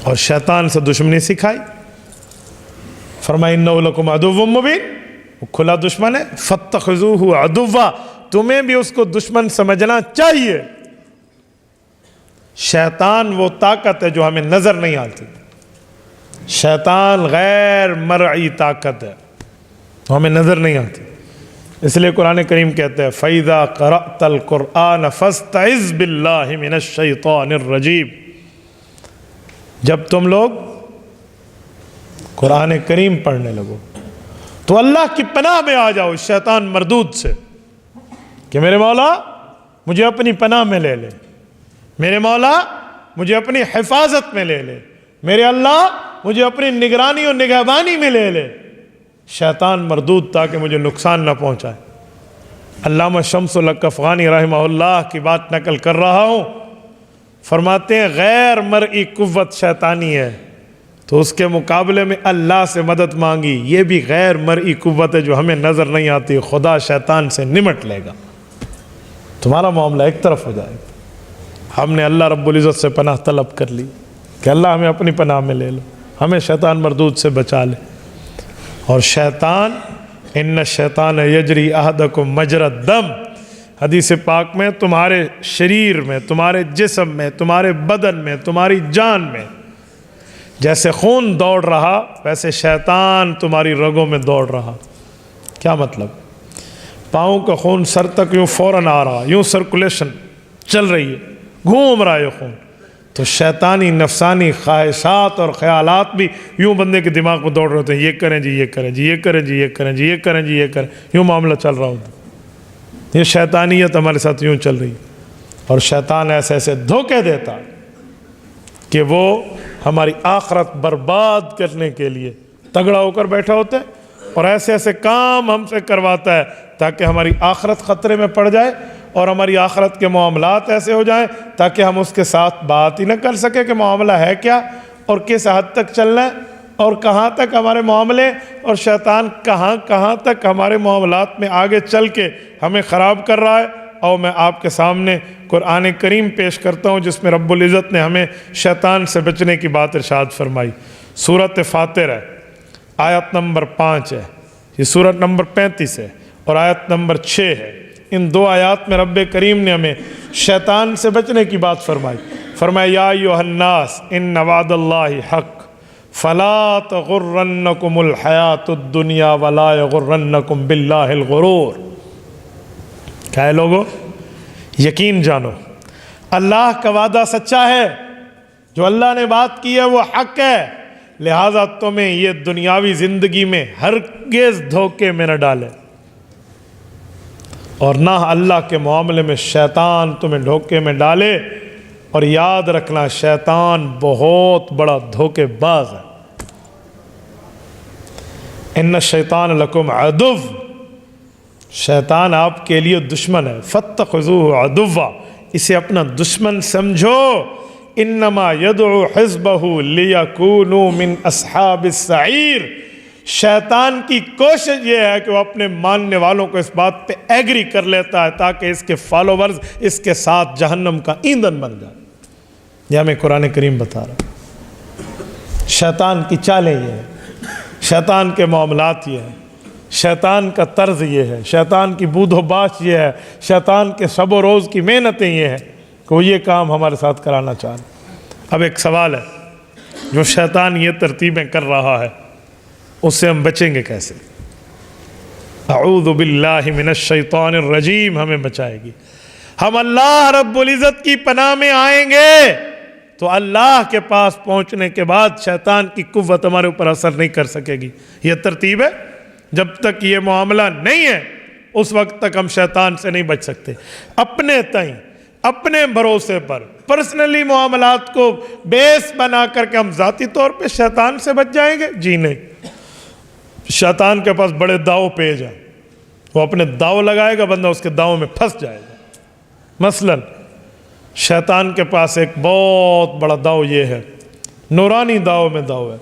اور شیطان سے دشمنی سکھائی، فرمایا انہ لکم عدو مبین، وہ کھلا دشمن ہے، فاتخذوہ عدوا، تمہیں بھی اس کو دشمن سمجھنا چاہیے۔ شیطان وہ طاقت ہے جو ہمیں نظر نہیں آتی، شیطان غیر مرئی طاقت ہے، وہ ہمیں نظر نہیں آتی، اس لیے قرآن کریم کہتا ہے فَإِذَا قَرَأْتَ الْقُرْآنَ فَاسْتَعِذْ بِاللَّهِ مِنَ الشَّيْطَانِ الرَّجِيمِ، جب تم لوگ قرآن کریم پڑھنے لگو تو اللہ کی پناہ میں آ جاؤ شیطان مردود سے، کہ میرے مولا مجھے اپنی پناہ میں لے لے، میرے مولا مجھے اپنی حفاظت میں لے لے، میرے اللہ مجھے اپنی نگرانی اور نگہبانی میں لے لے، شیطان مردود تاکہ مجھے نقصان نہ پہنچائے۔ علامہ شمس الحق افغانی رحمہ اللہ کی بات نقل کر رہا ہوں، فرماتے ہیں غیر مرئی قوت شیطانی ہے تو اس کے مقابلے میں اللہ سے مدد مانگی، یہ بھی غیر مرئی قوت ہے جو ہمیں نظر نہیں آتی، خدا شیطان سے نمٹ لے گا، تمہارا معاملہ ایک طرف ہو جائے گا۔ ہم نے اللہ رب العزت سے پناہ طلب کر لی کہ اللہ ہمیں اپنی پناہ میں لے لو، ہمیں شیطان مردود سے بچا لے۔ اور شیطان ان الشیطان یجری احدکم مجری الدم، حدیث پاک میں تمہارے شریر میں، تمہارے جسم میں، تمہارے بدن میں، تمہاری جان میں جیسے خون دوڑ رہا ویسے شیطان تمہاری رگوں میں دوڑ رہا۔ کیا مطلب؟ پاؤں کا خون سر تک یوں فوراً آ رہا، یوں سرکولیشن چل رہی ہے، گھوم رہا ہے یہ خون، تو شیطانی نفسانی خواہشات اور خیالات بھی یوں بندے کے دماغ کو دوڑ رہے ہوتے ہیں، یہ کریں جی، یہ کریں جی، یہ کریں جی، یہ کریں جی، یہ کریں جی، یہ کریں، یوں معاملہ چل رہا ہوتا ہے۔ یہ شیطانیت ہمارے ساتھ یوں چل رہی ہے، اور شیطان ایسے ایسے دھوکے دیتا کہ وہ ہماری آخرت برباد کرنے کے لیے تگڑا ہو کر بیٹھا ہوتا ہے، اور ایسے ایسے کام ہم سے کرواتا ہے تاکہ ہماری آخرت خطرے میں پڑ جائے، اور ہماری آخرت کے معاملات ایسے ہو جائیں تاکہ ہم اس کے ساتھ بات ہی نہ کر سکیں کہ معاملہ ہے کیا اور کس حد تک چلنا ہے اور کہاں تک ہمارے معاملے، اور شیطان کہاں تک ہمارے معاملات میں آگے چل کے ہمیں خراب کر رہا ہے۔ اور میں آپ کے سامنے قرآن کریم پیش کرتا ہوں جس میں رب العزت نے ہمیں شیطان سے بچنے کی بات ارشاد فرمائی۔ سورۃ فاطر ہے، آیت نمبر 5 ہے، یہ سورۃ نمبر 35 ہے اور آیت نمبر 6 ہے۔ ان دو آیات میں رب کریم نے ہمیں شیطان سے بچنے کی بات فرمائی۔ فرمایا یا ایھا الناس ان وعد اللہ حق فلا تغرنکم الحیات الدنیا ولا یغرنکم باللہ الغرور۔ کیا ہے لوگو؟ یقین جانو اللہ کا وعدہ سچا ہے، جو اللہ نے بات کی ہے وہ حق ہے، لہٰذا تمہیں یہ دنیاوی زندگی میں ہرگز دھوکے میں نہ ڈالے، اور نہ اللہ کے معاملے میں شیطان تمہیں دھوکے میں ڈالے۔ اور یاد رکھنا شیطان بہت بڑا دھوکے باز ہے۔ ان الشیطان لکم عدو، شیطان آپ کے لیے دشمن ہے، فاتخذوہ عدوا، اسے اپنا دشمن سمجھو۔ انما یدعو حزبہ لیکونوا من اصحاب السعیر، شیطان کی کوشش یہ ہے کہ وہ اپنے ماننے والوں کو اس بات پہ ایگری کر لیتا ہے تاکہ اس کے فالوورز اس کے ساتھ جہنم کا ایندھن بن جائے۔ یہ ہمیں قرآن کریم بتا رہا ہے۔ شیطان کی چالیں یہ ہیں، شیطان کے معاملات یہ ہیں، شیطان کا طرز یہ ہے، شیطان کی بود و باش یہ ہے، شیطان کے شب و روز کی محنتیں یہ ہیں کہ وہ یہ کام ہمارے ساتھ کرانا چاہ رہے ہیں۔ اب ایک سوال ہے، جو شیطان یہ ترتیبیں کر رہا ہے اس سے ہم بچیں گے کیسے؟ اعوذ باللہ من الشیطان الرجیم ہمیں بچائے گی۔ ہم اللہ رب العزت کی پناہ میں آئیں گے تو اللہ کے پاس پہنچنے کے بعد شیطان کی قوت ہمارے اوپر اثر نہیں کر سکے گی۔ یہ ترتیب ہے، جب تک یہ معاملہ نہیں ہے اس وقت تک ہم شیطان سے نہیں بچ سکتے۔ اپنے تئیں، اپنے بھروسے پر، پرسنلی معاملات کو بیس بنا کر کے ہم ذاتی طور پہ شیطان سے بچ جائیں گے؟ جی نہیں۔ شیطان کے پاس بڑے داؤ پیج ہیں، وہ اپنے داؤ لگائے گا، بندہ اس کے داؤ میں پھنس جائے گا۔ مثلا شیطان کے پاس ایک بہت بڑا داؤ یہ ہے، نورانی داؤ میں داؤ ہے،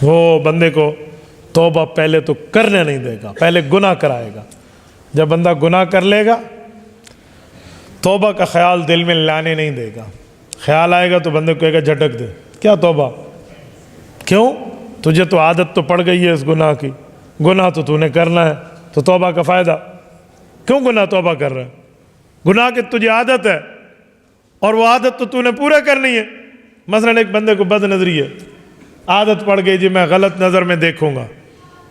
وہ بندے کو توبہ پہلے تو کرنے نہیں دے گا، پہلے گناہ کرائے گا۔ جب بندہ گناہ کر لے گا توبہ کا خیال دل میں لانے نہیں دے گا، خیال آئے گا تو بندے کو کہے گا جھٹک دے، کیا توبہ؟ کیوں؟ تجھے تو عادت تو پڑ گئی ہے اس گناہ کی، گناہ تو نے کرنا ہے، تو توبہ کا فائدہ کیوں گناہ توبہ کر رہا ہے؟ گناہ کی تجھے عادت ہے اور وہ عادت تو نے پورا کرنی ہے۔ مثلا ایک بندے کو بد نظری ہے، عادت پڑ گئی جی میں غلط نظر میں دیکھوں گا،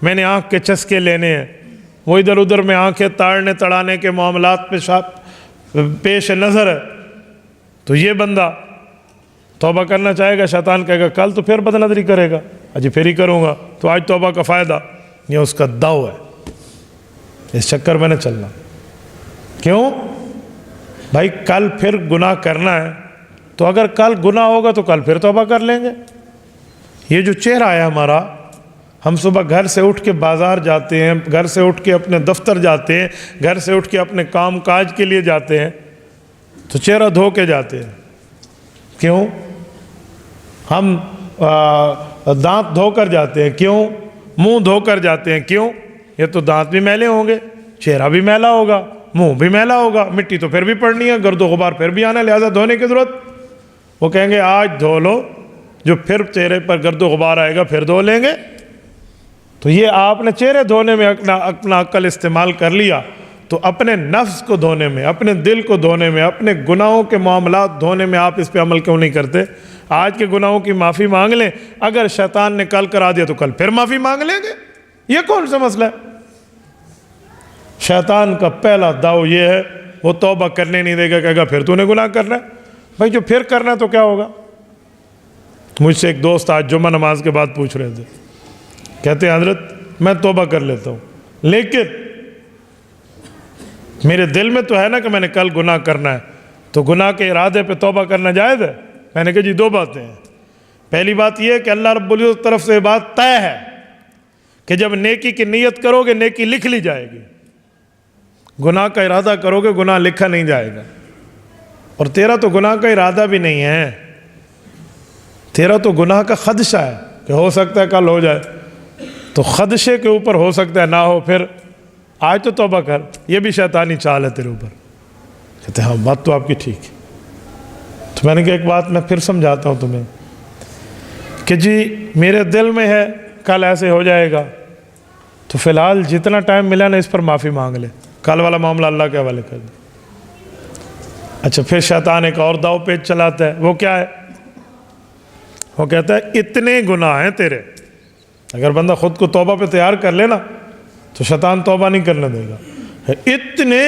میں نے آنکھ کے چسکے لینے ہیں، وہ ادھر ادھر میں آنکھیں تاڑنے تڑانے کے معاملات پیش نظر ہے، تو یہ بندہ توبہ کرنا چاہے گا، شیطان کہے گا کل تو پھر بد نظری کرے گا، اجی پھر ہی کروں گا، تو آج توبہ کا فائدہ یہ اس کا داؤ ہے، اس چکر میں نہ چلنا۔ کیوں؟ بھائی کل پھر گناہ کرنا ہے، تو اگر کل گناہ ہوگا تو کل پھر توبہ کر لیں گے۔ یہ جو چہرہ ہے ہمارا، ہم صبح گھر سے اٹھ کے بازار جاتے ہیں، گھر سے اٹھ کے اپنے دفتر جاتے ہیں، گھر سے اٹھ کے اپنے کام کاج کے لیے جاتے ہیں، تو چہرہ دھو کے جاتے ہیں۔ کیوں؟ ہم دانت دھو کر جاتے ہیں، کیوں؟ منہ دھو کر جاتے ہیں، کیوں؟ یہ تو دانت بھی میلے ہوں گے، چہرہ بھی میلا ہوگا، منہ بھی میلا ہوگا، مٹی تو پھر بھی پڑنی ہے، گرد و غبار پھر بھی آنا ہے، لہٰذا دھونے کی ضرورت۔ وہ کہیں گے آج دھو لو، جو پھر چہرے پر گرد و غبار آئے گا پھر دھو لیں گے۔ تو یہ آپ نے چہرے دھونے میں اپنا عقل استعمال کر لیا، تو اپنے نفس کو دھونے میں، اپنے دل کو دھونے میں، اپنے گناہوں کے معاملات دھونے میں آپ اس پہ عمل کیوں نہیں کرتے؟ آج کے گناہوں کی معافی مانگ لیں، اگر شیطان نے کل کرا دیا تو کل پھر معافی مانگ لیں گے، یہ کون سا مسئلہ ہے؟ شیطان کا پہلا داؤ یہ ہے، وہ توبہ کرنے نہیں دے گا، کہے گا پھر تو نے گناہ کرنا ہے۔ بھائی جو پھر کرنا ہے تو کیا ہوگا؟ مجھ سے ایک دوست آج جمعہ نماز کے بعد پوچھ رہے تھے، کہتے ہیں حضرت میں توبہ کر لیتا ہوں، لیکن میرے دل میں تو ہے نا کہ میں نے کل گناہ کرنا ہے، تو گناہ کے ارادے پہ توبہ کرنا جائز ہے؟ میں نے کہا جی دو باتیں ہیں۔ پہلی بات یہ ہے کہ اللہ رب العزت طرف سے بات طے ہے کہ جب نیکی کی نیت کرو گے نیکی لکھ لی جائے گی، گناہ کا ارادہ کرو گے گناہ لکھا نہیں جائے گا۔ اور تیرا تو گناہ کا ارادہ بھی نہیں ہے، تیرا تو گناہ کا خدشہ ہے کہ ہو سکتا ہے کل ہو جائے، تو خدشے کے اوپر ہو سکتا ہے نہ ہو، پھر آج تو توبہ کر، یہ بھی شیطانی چال ہے تیرے اوپر۔ کہتے ہیں ہاں بات تو آپ کی ٹھیک ہے۔ تو میں نے کہا ایک بات میں پھر سمجھاتا ہوں تمہیں کہ جی میرے دل میں ہے کل ایسے ہو جائے گا، تو فی الحال جتنا ٹائم ملا نا اس پر معافی مانگ لے، کل والا معاملہ اللہ کے حوالے کر دے۔ اچھا پھر شیطان ایک اور داؤ پیچ چلاتا ہے، وہ کیا ہے؟ وہ کہتا ہے اتنے گناہ ہیں تیرے، اگر بندہ خود کو توبہ پہ تیار کر لے نا تو شیطان توبہ نہیں کرنے دے گا۔ اتنے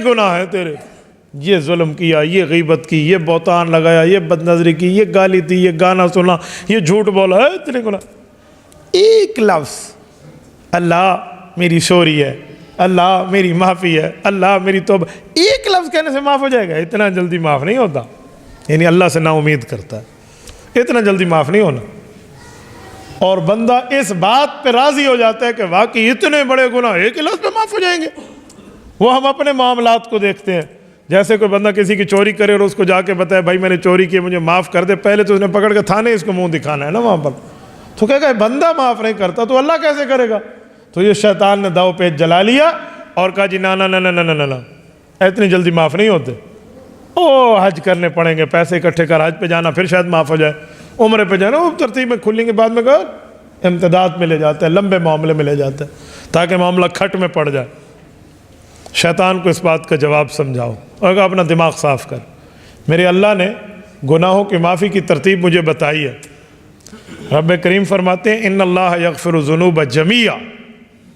گناہ ہیں تیرے، یہ ظلم کیا، یہ غیبت کی، یہ بہتان لگایا، یہ بد نظری کی، یہ گالی دی، یہ گانا سنا، یہ جھوٹ بولا ہے، اتنے گناہ۔ ایک لفظ اللہ میری سوری ہے، اللہ میری معافی ہے، اللہ میری توبہ، ایک لفظ کہنے سے معاف ہو جائے گا؟ اتنا جلدی معاف نہیں ہوتا، یعنی اللہ سے نا امید کرتا ہے، اتنا جلدی معاف نہیں ہونا۔ اور بندہ اس بات پہ راضی ہو جاتا ہے کہ واقعی اتنے بڑے گناہ ایک ہی لفظ پہ معاف ہو جائیں گے۔ وہ ہم اپنے معاملات کو دیکھتے ہیں، جیسے کوئی بندہ کسی کی چوری کرے اور اس کو جا کے بتائے بھائی میں نے چوری کی مجھے معاف کر دے، پہلے تو اس نے پکڑ کے تھانے اس کو منہ دکھانا ہے نا وہاں پر، تو کہے گا بندہ معاف نہیں کرتا تو اللہ کیسے کرے گا؟ تو یہ شیطان نے داؤ پیچ جلا لیا اور کہا جی نا نا نا نا نا نا نا، اتنی جلدی معاف نہیں ہوتے، او حج کرنے پڑیں گے، پیسے اکٹھے کر حج پہ جانا پھر شاید معاف ہو جائے، عمرے پہ جانا وہ ترتیب میں کھلیں گے، بعد میں کہا امتداد میں لے جاتا ہے، لمبے معاملے میں لے جاتا ہے تاکہ معاملہ کھٹ میں پڑ جائے۔ شیطان کو اس بات کا جواب سمجھاؤ اور اپنا دماغ صاف کر، میرے اللہ نے گناہوں کی معافی کی ترتیب مجھے بتائی ہے۔ رب کریم فرماتے ہیں ان اللہ یغفر الذنوب جمیعا،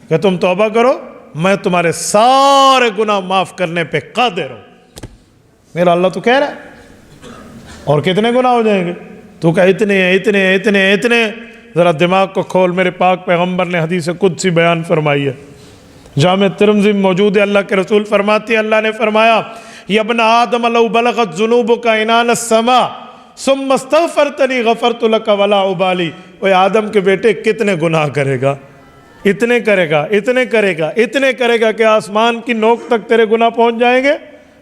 کہ تم توبہ کرو میں تمہارے سارے گناہ معاف کرنے پہ قادر ہوں۔ میرا اللہ تو کہہ رہا ہے، اور کتنے گناہ ہو جائیں گے؟ تو کہ اتنے اتنے اتنے اتنے، ذرا دماغ کو کھول، میرے پاک پیغمبر نے حدیث قدسی بیان فرمائی ہے، جامع ترمذی میں موجود ہے، اللہ کے رسول فرماتے ہیں اللہ نے فرمایا یا ابن آدم لو بلغت ذنوبک عنان السماء ثم استغفرتنی غفرت لک ولا ابالی۔ اے آدم کے بیٹے کتنے گناہ کرے گا، اتنے کرے گا، اتنے کرے گا، اتنے کرے گا کہ آسمان کی نوک تک تیرے گناہ پہنچ جائیں گے،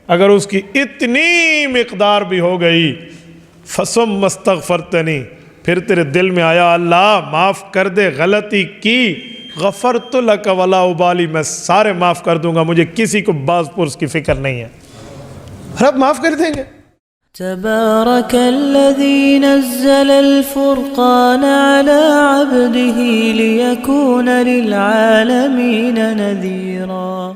اگر اس کی اتنی مقدار بھی ہو گئی فثم استغفرتنی، پھر تیرے دل میں آیا اللہ معاف کر دے، غلطی کی، غفرت لک ولا ابالی، میں سارے معاف کر دوں گا، مجھے کسی کو باز پرس کی فکر نہیں ہے، رب معاف کر دیں گے۔ تبارك الذي نزل الفرقان على عبده ليكون للعالمين نذيرا